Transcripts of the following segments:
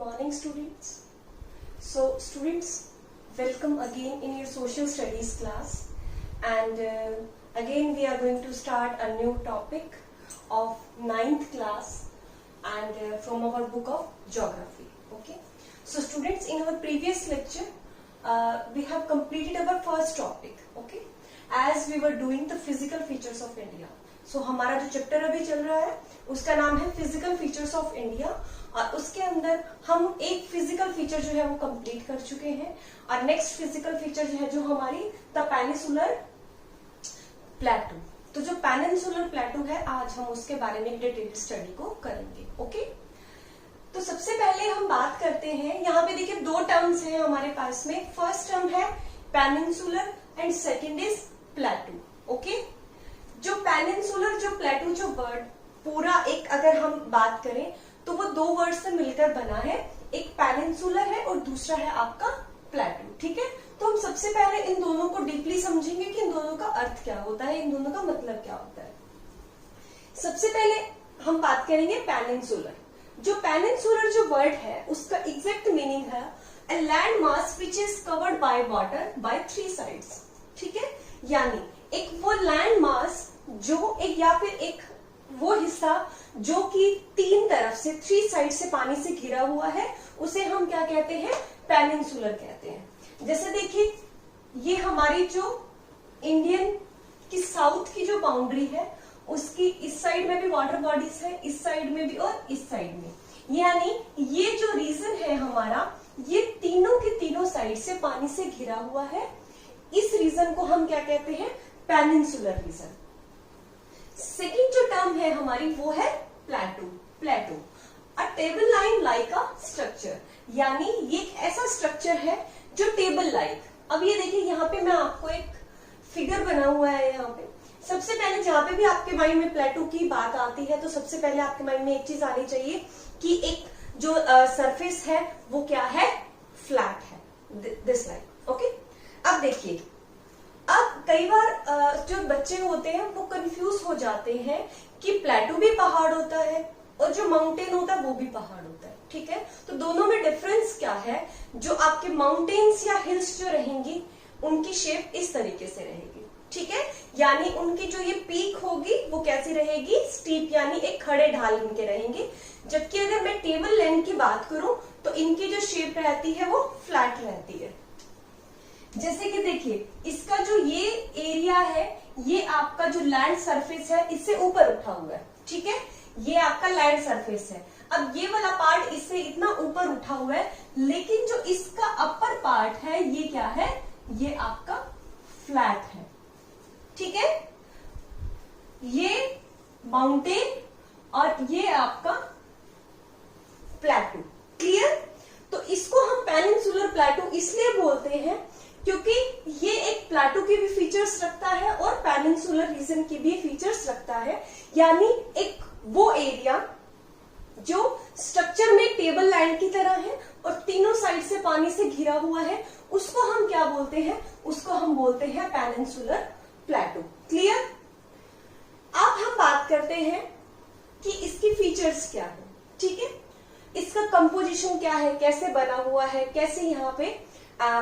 morning, students. So students, welcome again in your social studies class, and again we are going to start a new topic of 9th class and from our book of geography. Okay, so students, in our previous lecture we have completed our first topic, okay, as we were doing the physical features of India. So हमारा जो chapter अभी चल रहा है उसका नाम है physical features of India, और उसके अंदर हम एक फिजिकल फीचर जो है वो कंप्लीट कर चुके हैं, और नेक्स्ट फिजिकल फीचर जो है जो हमारी द पेनिनसुलर प्लेटू। तो जो पेनिनसुलर प्लेटू है आज हम उसके बारे में डिटेल स्टडी को करेंगे। ओके, तो सबसे पहले हम बात करते हैं, यहाँ पे देखिए दो टर्म्स हैं हमारे पास में। फर्स्ट टर्म है peninsular and second is प्लेटू। Okay, जो पेनिनसुलर जो प्लेटू जो वर्ड पूरा एक अगर हम बात करें तो वो दो वर्ड से मिलकर बना है, एक पेनिनसुलर है और दूसरा है आपका प्लेटू। ठीक है, तो हम सबसे पहले इन दोनों को डीपली समझेंगे कि इन दोनों का अर्थ क्या होता है, इन दोनों का मतलब क्या होता है। सबसे पहले हम बात करेंगे पेनिनसुलर। जो पेनिनसुलर जो वर्ड है उसका एग्जैक्ट मीनिंग है a land mass which is covered by water by 3 sides. ठीक है, यानी एक वो लैंड मास जो एक या फिर एक वो हिस्सा जो कि 3 तरफ से 3 साइड से पानी से घिरा हुआ है, उसे हम क्या कहते हैं, पेनिनसुलर कहते हैं। जैसे देखिए ये हमारी जो इंडियन की साउथ की जो बाउंड्री है उसकी इस साइड में भी वाटर बॉडीज है, इस साइड में भी और इस साइड में, यानी ये जो रीजन है हमारा ये तीनों के तीनों साइड से पानी से घिरा हुआ है। इस रीजन को हम क्या कहते हैं, पेनिनसुलर रीजन। सेकेंड जो टर्म है हमारी वो है प्लेटू। प्लेटू अ table line like a structure, यानी ये एक ऐसा स्ट्रक्चर है जो टेबल लाइक। अब ये देखिए यहाँ पे मैं आपको एक फिगर बना हुआ है यहाँ पे। सबसे पहले जहां पे भी आपके माइंड में प्लेटू की बात आती है तो सबसे पहले आपके माइंड में एक चीज आनी चाहिए कि एक जो सरफेस है वो क्या है, फ्लैट है, दिस लाइक। ओके, अब देखिए, अब कई बार जो बच्चे होते हैं वो कंफ्यूज हो जाते हैं कि प्लेटू भी पहाड़ होता है और जो माउंटेन होता है वो भी पहाड़ होता है। ठीक है, तो दोनों में डिफरेंस क्या है। जो आपके माउंटेन्स या हिल्स जो रहेंगी उनकी शेप इस तरीके से रहेगी। ठीक है, यानी उनकी जो ये पीक होगी वो कैसी रहेगी, स्टीप, यानी एक खड़े ढाल इनके रहेंगे। जबकि अगर मैं टेबल लैंड की बात करूं तो इनकी जो शेप रहती है वो फ्लैट रहती है। जैसे कि देखिए इसका जो ये एरिया है ये आपका जो लैंड सरफेस है इससे ऊपर उठा हुआ है। ठीक है, ये आपका लैंड सरफेस है। अब ये वाला पार्ट इससे इतना ऊपर उठा हुआ है, लेकिन जो इसका अपर पार्ट है ये क्या है, ये आपका फ्लैट है। ठीक है, ये माउंटेन और ये आपका प्लेटू। क्लियर, तो इसको हम पेनिनसुलर प्लेटू इसलिए बोलते हैं क्योंकि ये एक प्लेटू की भी फीचर्स रखता है और पेनिनसुलर रीजन की भी फीचर्स रखता है। यानी एक वो एरिया जो स्ट्रक्चर में टेबल लैंड की तरह है और तीनों साइड से पानी से घिरा हुआ है, उसको हम क्या बोलते हैं, उसको हम बोलते हैं पेनिनसुलर प्लेटू। क्लियर, अब हम बात करते हैं कि इसकी फीचर्स क्या है। ठीक है, इसका कंपोजिशन क्या है, कैसे बना हुआ है, कैसे यहाँ पे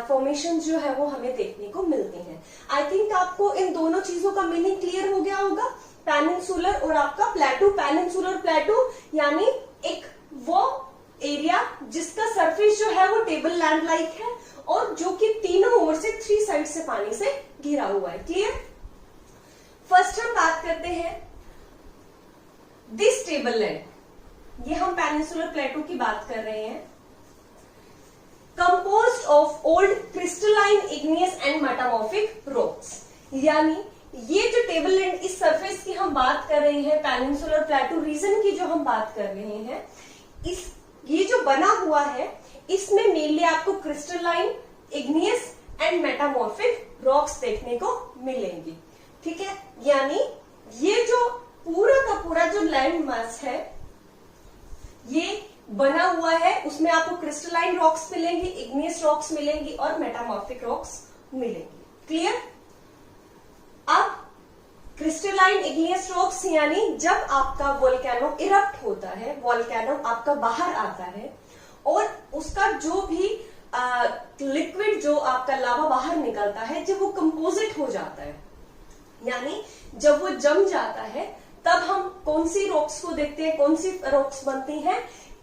फॉर्मेशन जो है वो हमें देखने को मिलते हैं। आई थिंक आपको इन दोनों चीजों का मीनिंग क्लियर हो गया होगा, पेनिनसुलर और आपका प्लेटू। पेनिनसुलर प्लेटू यानी एक वो एरिया जिसका सरफेस जो है वो टेबल लैंड लाइक है और जो कि तीनों ओर से 3 साइड से पानी से घिरा हुआ है। क्लियर, फर्स्ट हम बात करते हैं दिस टेबल लैंड। ये हम पेनिनसुलर प्लेटू की बात कर रहे हैं। Composed of old crystalline igneous and metamorphic rocks, यानी ये जो टेबल लैंड इस सरफेस की हम बात कर रहे हैं, पेनिनसुलर प्लेटू रीजन की जो हम बात कर रहे हैं, इस ये जो बना हुआ है इसमें मेनली आपको crystalline, igneous and metamorphic rocks देखने को मिलेंगी। ठीक है, यानी ये जो पूरा का पूरा जो लैंड मास है ये बना हुआ है, उसमें आपको क्रिस्टलाइन रॉक्स मिलेंगी, इग्नियस रॉक्स मिलेंगी और मेटामॉर्फिक रॉक्स मिलेंगी। क्लियर, अब क्रिस्टलाइन इग्नियस रॉक्स यानी जब आपका वोल्केनो इरप्ट होता है, वोल्केनो आपका बाहर आता है और उसका जो भी लिक्विड जो आपका लावा बाहर निकलता है, जब वो कंपोजिट हो जाता है, यानी जब वो जम जाता है, तब हम कौन सी रॉक्स को देखते हैं, कौन सी रॉक्स बनती हैं,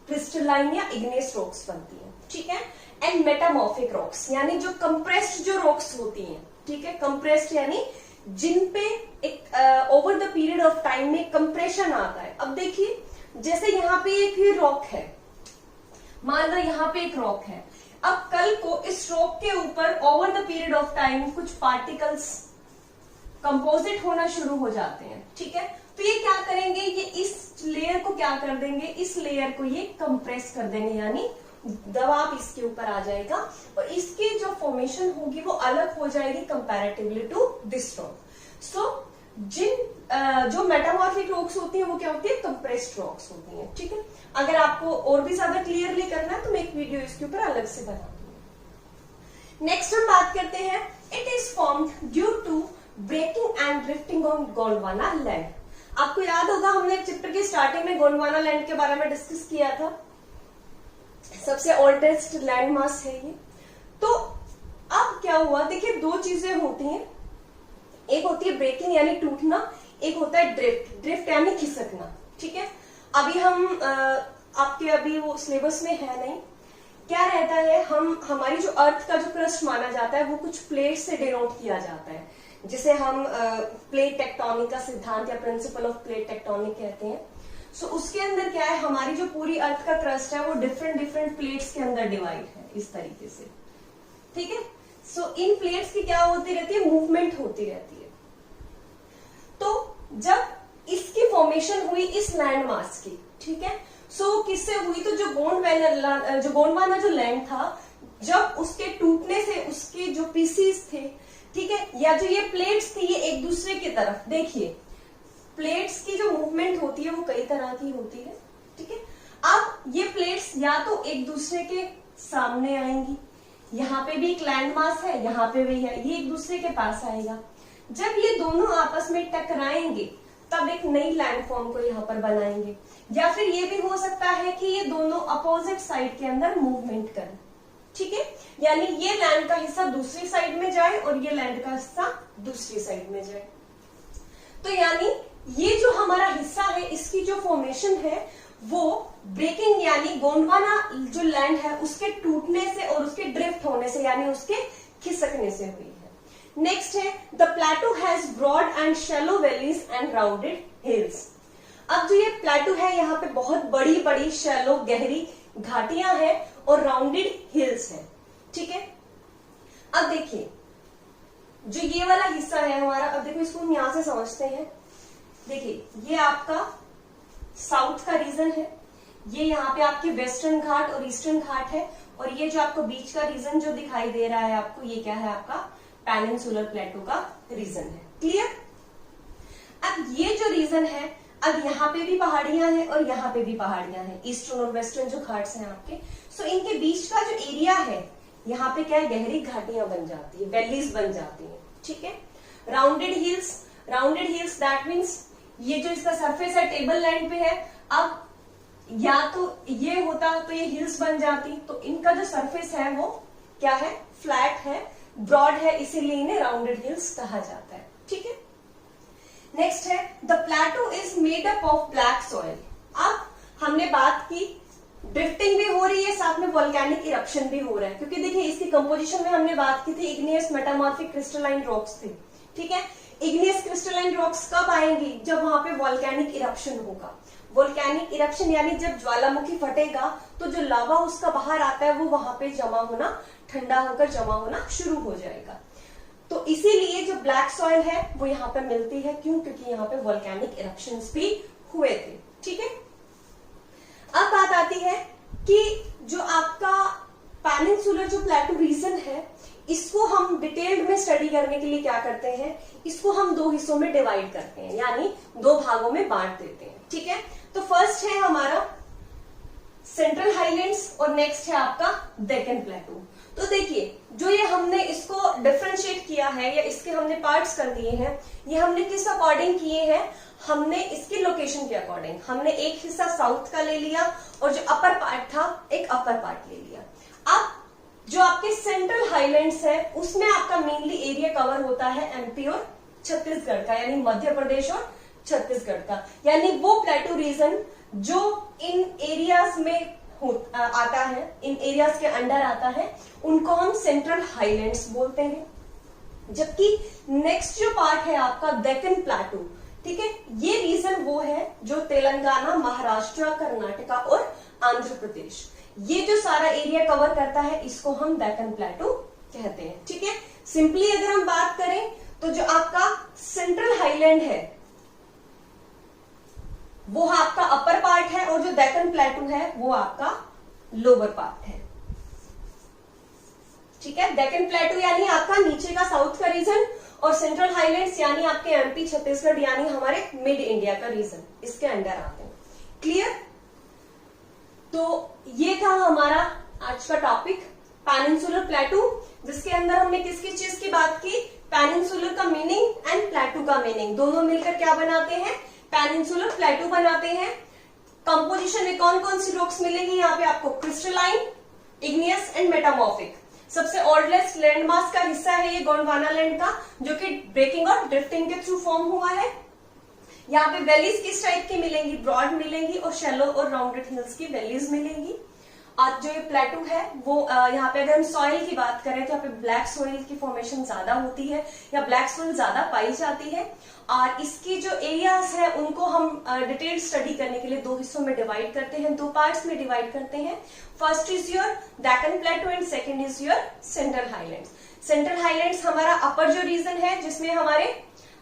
क्रिस्टलाइन या इग्नेस रॉक्स बनती हैं, ठीक है। एंड मेटामॉर्फिक रॉक्स, यानी जो कंप्रेस्ड जो रॉक्स होती हैं, ठीक है, कंप्रेस्ड यानी जिन पे एक over the period of time में कंप्रेशन आता है। अब देखिए, जैसे यहाँ पे एक रॉक है, मान लो यहाँ पे एक रॉक है, अब कल को इस रॉक के ऊपर over the period of time कुछ पार्टिकल्स कंपोजिट होना शुरू हो जाते हैं, ठीक है। तो ये क्या करेंगे, ये इस लेयर को क्या कर देंगे, इस लेयर को ये कंप्रेस कर देंगे, यानी दबाव इसके ऊपर आ जाएगा और इसकी जो फॉर्मेशन होगी वो अलग हो जाएगी कंपैरेटिवली टू दिस रॉक। सो जो मेटामॉर्फिक रॉक्स होती हैं वो क्या होती है, कंप्रेस्ड रॉक्स होती हैं, ठीक है। अगर आपको और भी ज्यादा क्लियरली करना है तो मैं एक वीडियो इसके ऊपर अलग से बना दूंगी। नेक्स्ट हम बात करते हैं, it is formed due to breaking and drifting on Gondwana land. आपको याद होगा हमने चैप्टर के स्टार्टिंग में गोंडवाना लैंड के बारे में डिस्कस किया था, सबसे ओल्डेस्ट लैंड मास है ये। तो अब क्या हुआ, देखिए दो चीजें होती हैं, एक होती है ब्रेकिंग यानी टूटना, एक होता है ड्रिफ्ट, ड्रिफ्ट यानी खिसकना, ठीक है। अभी हम आपके अभी वो सिलेबस में है नहीं, क्या रहता है, हमारी जो अर्थ का जो क्रस्ट माना जाता है वो कुछ प्लेट से डिनोट किया जाता है, जिसे हम प्लेट टेक्टोनिक का सिद्धांत या प्रिंसिपल ऑफ प्लेट टेक्टोनिक कहते हैं। सो उसके अंदर क्या है, हमारी जो पूरी अर्थ का क्रस्ट है वो डिफरेंट प्लेट्स के अंदर डिवाइड है इस तरीके से, ठीक है। सो इन प्लेट्स की क्या होती रहती है, मूवमेंट होती रहती है। तो जब इसकी फॉर्मेशन हुई इस लैंड मास की, ठीक है, सो किससे हुई, तो जो गोंडवाना जो लैंड था, जब उसके टूटने से उसके जो पीसीस थे, ठीक है, या जो ये प्लेट्स थी, ये एक दूसरे की तरफ, देखिए प्लेट्स की जो मूवमेंट होती है वो कई तरह की होती है, ठीक है। अब ये प्लेट्स या तो एक दूसरे के सामने आएंगी, यहाँ पे भी एक लैंड मास है, यहाँ पे भी है, ये एक दूसरे के पास आएगा। जब ये दोनों आपस में टकराएंगे तब एक नई लैंडफॉर्म को यहाँ पर बनाएंगे, या फिर ये भी हो सकता है कि ये दोनों अपोजिट साइड के अंदर मूवमेंट करें, ठीक है, यानी ये लैंड का हिस्सा दूसरी साइड में जाए और ये लैंड का हिस्सा दूसरी साइड में जाए। तो यानी ये जो हमारा हिस्सा है, इसकी जो फॉर्मेशन है वो ब्रेकिंग यानी गोंडवाना जो लैंड है उसके टूटने से और उसके ड्रिफ्ट होने से यानी उसके खिसकने से हुई है। नेक्स्ट है, the plateau has broad and shallow valleys and rounded hills. अब जो ये प्लेटो है, यहाँ पे बहुत बड़ी बड़ी शैलो गहरी घाटियां हैं और राउंडेड हिल्स है, ठीक है। अब देखिए जो ये वाला हिस्सा है हमारा, अब देखो इसको हम यहां से समझते हैं, देखिए ये आपका साउथ का रीजन है, ये यहाँ पे आपके वेस्टर्न घाट और ईस्टर्न घाट है, और ये जो आपको बीच का रीजन जो दिखाई दे रहा है आपको, ये क्या है, आपका पेनिनसुलर प्लेटो का रीजन है। क्लियर। अब ये जो रीजन है, अब यहाँ पे भी पहाड़ियां हैं और यहाँ पे भी पहाड़ियां हैं, ईस्टर्न और वेस्टर्न जो घाट्स हैं आपके, सो इनके बीच का जो एरिया है यहाँ पे क्या है, गहरी घाटियां बन जाती है, वैलीज बन जाती है, ठीक है। राउंडेड हिल्स दैट मीन्स ये जो इसका सरफेस है टेबल लैंड पे है, अब या तो ये होता तो ये हिल्स बन जाती, तो इनका जो सरफेस है वो क्या है, फ्लैट है, ब्रॉड है, इसीलिए इन्हें राउंडेड हिल्स कहा जाता है, ठीक है। नेक्स्ट है, the plateau is made up of black soil. अब हमने बात की ड्रिफ्टिंग भी हो रही है, साथ में वोल्केनिक इरप्शन भी हो रहा है, क्योंकि देखिए इसकी कंपोजिशन में हमने बात की थी इग्नियस मेटामॉर्फिक क्रिस्टलाइन रॉक्स थे, ठीक है। इग्नियस क्रिस्टलाइन रॉक्स कब आएंगी, जब वहां पे वोल्केनिक इरप्शन होगा। वोल्केनिक इरप्शन यानी जब ज्वालामुखी फटेगा तो जो लावा उसका बाहर आता है वो वहां पे जमा होना, ठंडा होकर जमा होना शुरू हो जाएगा। तो इसीलिए जो ब्लैक सॉइल है वो यहाँ पे मिलती है, क्यों, क्योंकि यहाँ पे वोल्केनिक इरप्शंस भी हुए थे, ठीक है। अब बात आती है कि जो आपका पेनिनसुलर जो प्लेटो रीजन है, इसको हम डिटेल्ड में स्टडी करने के लिए क्या करते हैं, इसको हम दो हिस्सों में डिवाइड करते हैं, यानी दो भागों में बांट देते हैं, ठीक है। तो फर्स्ट है हमारा सेंट्रल हाईलैंड्स और नेक्स्ट है आपका डेक्कन प्लेटू। तो देखिए, जो ये हमने इसको डिफरेंशिएट किया है या इसके हमने पार्ट्स कर दिए हैं, ये हमने किस अकॉर्डिंग किए हैं? हमने इसकी लोकेशन के अकॉर्डिंग, हमने एक हिस्सा साउथ का ले लिया और जो अपर पार्ट था एक अपर पार्ट ले लिया। अब जो आपके सेंट्रल हाईलैंड्स है उसमें आपका मेनली एरिया कवर होता है एमपी और छत्तीसगढ़ का, यानी मध्य प्रदेश और छत्तीसगढ़ का, यानी वो प्लेटू रीजन जो इन एरियाज में आता है, इन एरियाज के अंडर आता है, उनको हम सेंट्रल हाईलैंड्स बोलते हैं। जबकि नेक्स्ट जो पार्ट है आपका डेक्कन प्लेटू, ठीक है, ये रीजन वो है जो तेलंगाना, महाराष्ट्र, कर्नाटका और आंध्र प्रदेश, ये जो सारा एरिया कवर करता है इसको हम डेक्कन प्लेटू कहते हैं। ठीक है, सिंपली अगर हम बात करें तो जो आपका सेंट्रल हाईलैंड है वो आपका अपर पार्ट है और जो डेक्कन प्लेटू है वो आपका लोअर पार्ट है। ठीक है, डेक्कन प्लेटू यानी आपका नीचे का साउथ का रीजन और सेंट्रल हाईलैंड्स यानी आपके एमपी, छत्तीसगढ़ यानी हमारे मिड इंडिया का रीजन, इसके अंडर आते हैं। क्लियर? तो ये था हमारा आज का टॉपिक पेनिनसुलर प्लेटू, जिसके अंदर हमने किस किस चीज की बात की? पेनिनसुलर का मीनिंग एंड प्लेटू का मीनिंग, दोनों मिलकर क्या बनाते हैं? पेनिनसुलर प्लेटू बनाते हैं। कंपोजिशन में कौन कौन सी रॉक्स मिलेंगी यहाँ पे आपको? Crystalline, igneous and metamorphic. सबसे ओल्डेस्ट लैंडमास का हिस्सा है ये गोंडवाना लैंड का, जो कि ब्रेकिंग और ड्रिफ्टिंग के थ्रू फॉर्म हुआ है। यहाँ पे वैलीज किस टाइप की मिलेंगी? ब्रॉड मिलेंगी और शैलो और राउंडेड हिल्स की वैलीज मिलेंगी। आज जो ये प्लेटू है वो यहाँ पे अगर हम सॉइल की बात करें तो यहाँ पे ब्लैक सॉइल की फॉर्मेशन ज्यादा होती है या ब्लैक सॉइल ज्यादा पाई जाती है। और इसकी जो एरियाज है उनको हम डिटेल स्टडी करने के लिए दो हिस्सों में डिवाइड करते हैं, दो पार्ट्स में डिवाइड करते हैं। First is your Deccan प्लेटू and second is your central highlands. Central highlands हमारा अपर जो रीजन है, जिसमें हमारे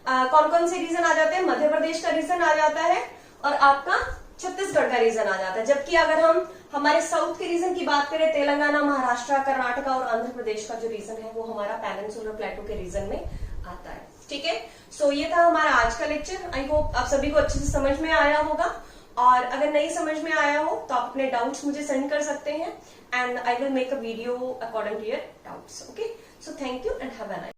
कौन कौन से रीजन आ जाते हैं? मध्य प्रदेश का रीजन आ जाता है और आपका छत्तीसगढ़ का रीजन आ जाता है। जबकि अगर हम हमारे साउथ के रीजन की बात करें, तेलंगाना, महाराष्ट्र, कर्नाटका और आंध्र प्रदेश का जो रीजन है वो हमारा पेनिनसुलर प्लेटू के रीजन में आता है। ठीक है, सो ये था हमारा आज का लेक्चर। आई होप आप सभी को अच्छे से समझ में आया होगा, और अगर नहीं समझ में आया हो तो आप अपने डाउट्स मुझे सेंड कर सकते हैं and I will make a video according to your doubts. Okay, so thank you and have a nice